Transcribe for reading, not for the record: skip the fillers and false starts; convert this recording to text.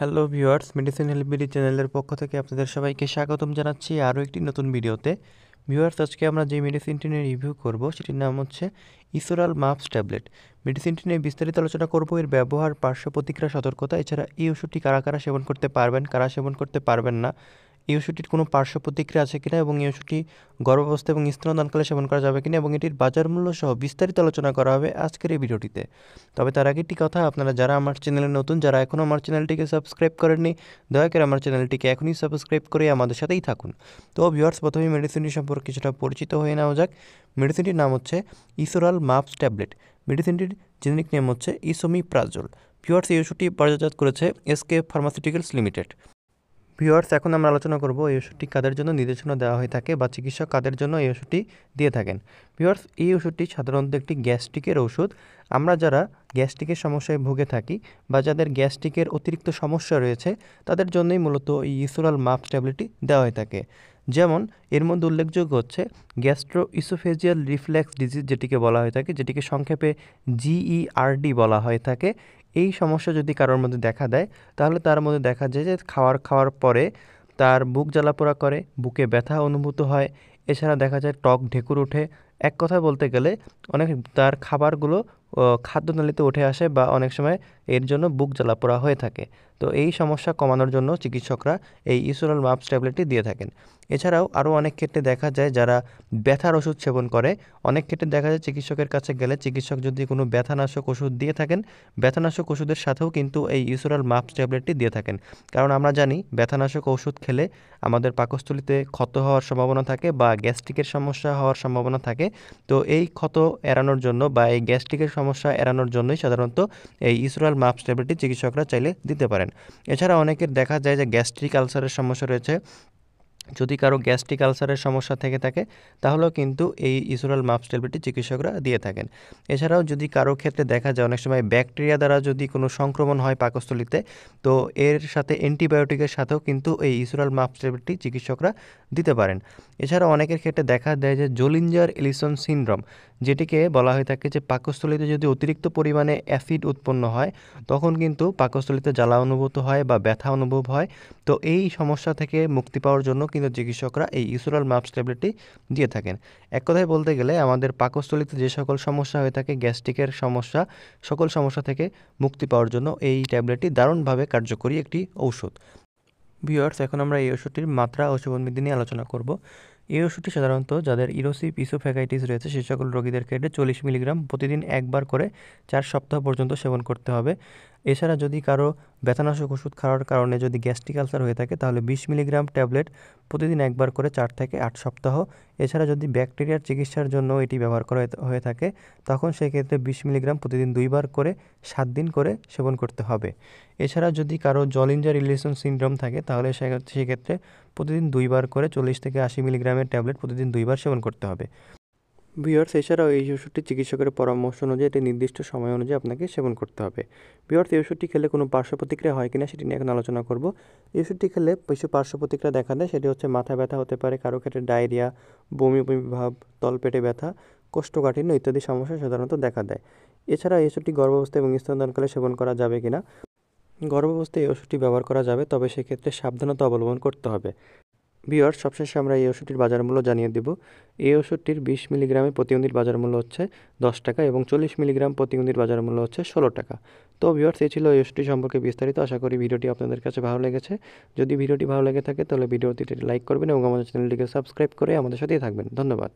Hello viewers, medicine হেল্পবিডি চ্যানেলের পক্ষ থেকে আপনাদের সবাইকে স্বাগতম জানাচ্ছি আরও একটি নতুন ভিডিওতে। ভিউয়ার্স, আজকে আমরা যে মেডিসিনটি নিয়ে রিভিউ করব সেটির নাম হচ্ছে ইসোরাল মাপস ট্যাবলেট। মেডিসিনটি নিয়ে বিস্তারিত আলোচনা করব, এর ব্যবহার, পার্শ্ব প্রতিক্রিয়া, সতর্কতা, এছাড়া এই ওষুধটি কারা কারা সেবন করতে পারবেন, কারা সেবন করতে পারবেন না, এই ওষুধটির কোনো পার্শ্ব প্রতিক্রিয়া আছে কিনা এবং এই ওষুধটি গর্ভাবস্থা এবং স্তন্যদানকালে সেবন করা যাবে কিনা এবং এটির বাজার মূল্য সহ বিস্তারিত আলোচনা করা হবে আজকের এই ভিডিওটিতে। তবে তার আগে একটি কথা, আপনারা যারা আমার চ্যানেলে নতুন, যারা এখনও আমার চ্যানেলটিকে সাবস্ক্রাইব করেননি, দয়া করে আমার চ্যানেলটিকে এখনই সাবস্ক্রাইব করে আমাদের সাথেই থাকুন। তো ভিউয়ার্স, প্রথমে মেডিসিনটি সম্পর্কে কিছুটা পরিচিত হয়ে নেওয়া যাক। মেডিসিনটির নাম হচ্ছে ইসোরাল মাপস ট্যাবলেট। মেডিসিনটির জেনেরিক নেম হচ্ছে ইসোমিপ্রাজোল। ভিউয়ার্স, এই ওষুধটি বাজারজাত করেছে এসকে ফার্মাসিউটিক্যালস লিমিটেড। ভিউয়ার্স, এখন আমরা আলোচনা করব এই ওষুধটি কাদের জন্য নির্দেশনা দেওয়া হয়ে থাকে বা চিকিৎসক কাদের জন্য এই ওষুধটি দিয়ে থাকেন। ভিউয়ার্স, এই ওষুধটি সাধারণত একটি গ্যাস্ট্রিকের ওষুধ। আমরা যারা গ্যাস্ট্রিকের সমস্যায় ভুগে থাকি বা যাদের গ্যাস্ট্রিকের অতিরিক্ত সমস্যা রয়েছে তাদের জন্যই মূলত এই ইসোরাল মাপস ট্যাবলেটটি দেওয়া হয়ে থাকে। যেমন এর মধ্যে উল্লেখযোগ্য হচ্ছে গ্যাস্ট্রো ইসোফেজিয়াল রিফ্লেক্স ডিজিজ, যেটিকে বলা হয়ে থাকে, যেটিকে সংক্ষেপে GERD বলা হয়ে থাকে। এই সমস্যা যদি কারোর মধ্যে দেখা দেয় তাহলে তার মধ্যে দেখা যায় যে খাওয়ার পরে তার বুক জ্বালাপোড়া করে, বুকে ব্যথা অনুভূত হয়, এছাড়া দেখা যায় টক ঢেকুর ওঠে। এক কথায় বলতে গেলে অনেক তার খাবারগুলো খাদ্যনালীতে উঠে আসে বা অনেক সময় এর জন্য বুক জ্বালাপোড়া হয়ে থাকে। তো এই সমস্যা কমানোর জন্য চিকিৎসকরা এই ইসোরাল মাপস ট্যাবলেটটি দিয়ে থাকেন। এছাড়াও আরও অনেক ক্ষেত্রে দেখা যায় যারা ব্যথার ওষুধ সেবন করে, অনেক ক্ষেত্রে দেখা যায় চিকিৎসকের কাছে গেলে চিকিৎসক যদি কোনো ব্যথানাশক ওষুধ দিয়ে থাকেন, ব্যথানাশক ওষুধের সাথেও কিন্তু এই ইসোরাল মাপস ট্যাবলেটটি দিয়ে থাকেন। কারণ আমরা জানি ব্যথানাশক ওষুধ খেলে আমাদের পাকস্থলীতে ক্ষত হওয়ার সম্ভাবনা থাকে বা গ্যাস্ট্রিকের সমস্যা হওয়ার সম্ভাবনা থাকে। তো এই ক্ষত এড়ানোর জন্য বা এই গ্যাস্ট্রিকের সমস্যা এড়ানোর জন্যই সাধারণত এই ইসোরাল মাপস ট্যাবলেটটি চিকিৎসকরা চাইলে দিতে পারেন। এছাড়া অনেকের দেখা যায় যে গ্যাস্ট্রিক আলসারের সমস্যা রয়েছে। যদি কারো গ্যাস্ট্রিক আলসারের সমস্যা থেকে থাকে তাহলেও কিন্তু এই ইসোরাল মাপস ট্যাবলেটটি চিকিৎসকরা দিয়ে থাকেন। এছাড়াও যদি কারো ক্ষেত্রে দেখা যায় অনেক সময় ব্যাকটেরিয়া দ্বারা যদি কোনো সংক্রমণ হয় পাকস্থলীতে, তো এর সাথে অ্যান্টিবায়োটিকের সাথেও কিন্তু এই ইসোরাল মাপস ট্যাবলেটটি চিকিৎসকরা দিতে পারেন। এছাড়াও অনেকের ক্ষেত্রে দেখা দেয় যে জোলিঞ্জার এলিসন সিনড্রোম, যেটিকে বলা হয়ে থাকে যে পাকস্থলীতে যদি অতিরিক্ত পরিমাণে অ্যাসিড উৎপন্ন হয় তখন কিন্তু পাকস্থলীতে জ্বালা অনুভূত হয় বা ব্যথা অনুভব হয়। তো এই সমস্যা থেকে মুক্তি পাওয়ার জন্য কিন্তু চিকিৎসকরা এই ইসোরাল মাপস ট্যাবলেটটি দিয়ে থাকেন। এক কথায় বলতে গেলে আমাদের পাকস্থলীতে যে সকল সমস্যা হয়ে থাকে, গ্যাস্ট্রিকের সমস্যা, সকল সমস্যা থেকে মুক্তি পাওয়ার জন্য এই ট্যাবলেটটি দারুণভাবে কার্যকরী একটি ঔষধ। ভিউয়ার্স, এখন আমরা এই ওষুধটির মাত্রা ও সেবনবিধি নিয়ে আলোচনা করব। এই ওষুধটি সাধারণত যাদের ইরোসিভ ইসোফ্যাগাইটিস রয়েছে সেই সকল রোগীদের ক্ষেত্রে 40 মিলিগ্রাম প্রতিদিন একবার করে 4 সপ্তাহ পর্যন্ত সেবন করতে হবে। এছাড়া যদি কারো ব্যথানাশক ওষুধ খাওয়ার কারণে যদি গ্যাস্ট্রিক আলসার হয়ে থাকে তাহলে 20 মিলিগ্রাম ট্যাবলেট প্রতিদিন একবার করে 4 থেকে 8 সপ্তাহ। এছাড়া যদি ব্যাকটেরিয়ার চিকিৎসার জন্য এটি ব্যবহার করা হয়ে থাকে তখন সেক্ষেত্রে 20 মিলিগ্রাম প্রতিদিন 2বার করে 7 দিন করে সেবন করতে হবে। এছাড়া যদি কারো জলিঞ্জার ইলিসন সিনড্রোম থাকে তাহলে সেক্ষেত্রে প্রতিদিন 2বার করে 40 থেকে 80 মিলিগ্রামের ট্যাবলেট প্রতিদিন 2বার সেবন করতে হবে। ভিউয়ার্স, এছাড়াও এই ওষুধটি চিকিৎসকের পরামর্শ অনুযায়ী একটি নির্দিষ্ট সময় অনুযায়ী আপনাকে সেবন করতে হবে। ভিউয়ার্স, এই ওষুধটি খেলে কোনো পার্শ্ব প্রতিক্রিয়া হয় কিনা সেটি নিয়ে এখন আলোচনা করব। এই ওষুধটি খেলে কিছু পার্শ্ব প্রতিক্রিয়া দেখা দেয়, সেটি হচ্ছে মাথা ব্যথা হতে পারে, কারো ক্ষেত্রে ডায়রিয়া, বমি বমি ভাব, তলপেটে ব্যথা, কোষ্ঠকাঠিন্য ইত্যাদি সমস্যা সাধারণত দেখা দেয়। এছাড়া এই ওষুধটি গর্ভাবস্থা এবং স্তনদানকালে সেবন করা যাবে কিনা, গর্ভাবস্থায় এই ওষুধটি ব্যবহার করা যাবে, তবে সেক্ষেত্রে সাবধানতা অবলম্বন করতে হবে। ভিউয়ার্স, সবশেষে আমরা এই ওষুধটির বাজার মূল্য জানিয়ে দেব। এই ওষুধটির 20 মিলিগ্রামের প্রতি ইউনিট বাজার মূল্য হচ্ছে 10 টাকা এবং 40 মিলিগ্রাম প্রতি ইউনিট বাজার মূল্য হচ্ছে 16 টাকা। তো ভিউয়ার্স, এই ছিল এই ওষুধটি সম্পর্কে বিস্তারিত। আশা করি ভিডিওটি আপনাদের কাছে ভালো লেগেছে। যদি ভিডিওটি ভালো লেগে থাকে তাহলে ভিডিওটিতে লাইক করবেন এবং আমাদের চ্যানেলটিকে সাবস্ক্রাইব করে আমাদের সাথেই থাকবেন। ধন্যবাদ।